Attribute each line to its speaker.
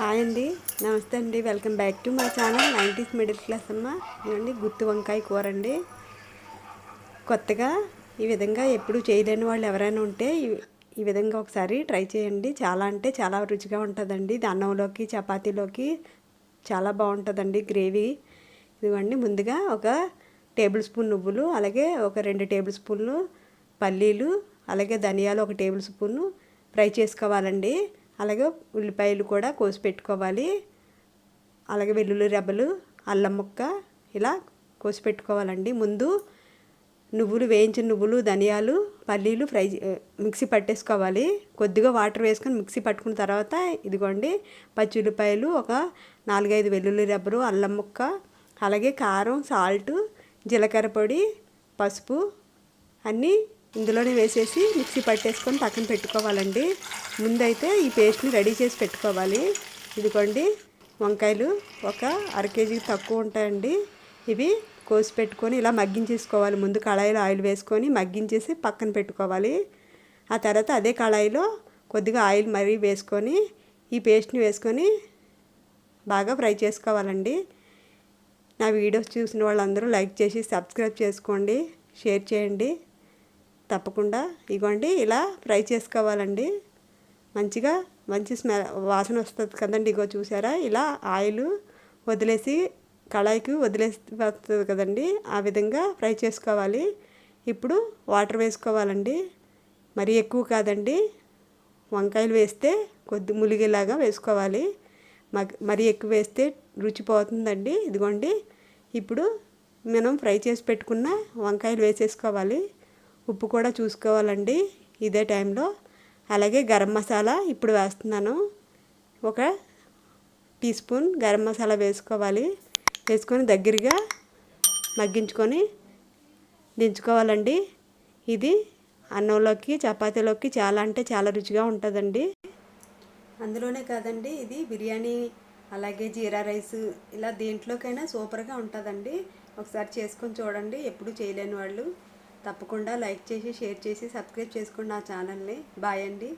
Speaker 1: Hi అండి, నమస్తే అండి. Welcome back to my channel 90s middle class అమ్మ. ఇవ్వండి గుత్తి వంకాయ కూర అండి. కొత్తగా ఈ విధంగా ఎప్పుడు చేయలేని వాళ్ళు ఎవరైనా ఉంటే ఈ విధంగా ఒకసారి ట్రై చేయండి. చాలా అంటే చాలా రుచిగా ఉంటుందండి. ఇది అన్నంలోకి చపాతీలోకి చాలా బాగుంటుందండి గ్రేవీ. ఇదిగోండి ముందుగా ఒక టేబుల్ స్పూన్ నువ్వులు, అలాగే ఒక 2 టేబుల్ స్పూన్లు పల్లీలు, అలాగే ధనియాలు 1 టేబుల్ స్పూను ఫ్రై చేసుకోవాలండి. అలాగే ఉల్లిపాయలు కూడా కోసి పెట్టుకోవాలి. అలాగే వెల్లుల్లి రెబ్బలు, అల్లం ముక్క ఇలా కోసి పెట్టుకోవాలండి. ముందు వేయించిన నువ్వులు, ధనియాలు, పల్లీలు మిక్సీ పట్టేసుకోవాలి. కొద్దిగా వాటర్ వేసుకొని మిక్సీ పట్టుకున్న తర్వాత ఇదిగోండి పచ్చి ఉల్లిపాయలు, ఒక 4-5 వెల్లుల్లి రెబ్బలు, అల్లం ముక్క, అలాగే కారం, సాల్ట్, జీలకర్ర పొడి, పసుపు అన్నీ ఇందులోనే వేసేసి మిక్సీ పట్టేసుకొని పక్కన పెట్టుకోవాలండి. ముందైతే ఈ పేస్ట్ని రెడీ చేసి పెట్టుకోవాలి. ఇదిగోండి వంకాయలు ఒక 1/2 కేజీకి తక్కువ ఉంటాయండి. ఇవి కోసి పెట్టుకొని ఇలా మగ్గించేసుకోవాలి. ముందు కళాయిలో ఆయిల్ వేసుకొని మగ్గించేసి పక్కన పెట్టుకోవాలి. ఆ తర్వాత అదే కళాయిలో కొద్దిగా ఆయిల్ మరీ వేసుకొని ఈ పేస్ట్ని వేసుకొని బాగా ఫ్రై చేసుకోవాలండి. నా వీడియోస్ చూసిన వాళ్ళందరూ లైక్ చేసి సబ్స్క్రైబ్ చేసుకోండి, షేర్ చేయండి తప్పకుండా. ఇగోండి ఇలా ఫ్రై చేసుకోవాలండి. మంచి స్మెల్ వాసన వస్తుంది కదండి. ఇగో చూసారా, ఇలా ఆయిల్ వదిలేసి కళాయికి వస్తుంది కదండి, ఆ విధంగా ఫ్రై చేసుకోవాలి. ఇప్పుడు వాటర్ వేసుకోవాలండి. మరీ ఎక్కువ కాదండి, వంకాయలు వేస్తే కొద్ది ములిగేలాగా వేసుకోవాలి. మరీ ఎక్కువ వేస్తే రుచి పోతుందండి. ఇదిగోండి ఇప్పుడు మనం ఫ్రై చేసి పెట్టుకున్న వంకాయలు వేసేసుకోవాలి. ఉప్పు కూడా చూసుకోవాలండి ఇదే టైంలో. అలాగే గరం మసాలా ఇప్పుడు వేస్తున్నాను. 1 టీ స్పూన్ గరం మసాలా వేసుకోవాలి. వేసుకొని దగ్గరగా మగ్గించుకొని దించుకోవాలండి. ఇది అన్నంలోకి చపాతీలోకి చాలా అంటే చాలా రుచిగా ఉంటుందండి. అందులోనే కాదండి, ఇది బిర్యానీ, అలాగే జీరా రైస్, ఇలా దేంట్లోకైనా సూపర్గా ఉంటుందండి. ఒకసారి చేసుకొని చూడండి. ఎప్పుడు చేయలేని వాళ్ళు తప్పకుండా లైక్ చేసి, షేర్ చేసి, సబ్స్క్రైబ్ చేసుకోండి నా ఛానల్ని. బాయ్ అండి.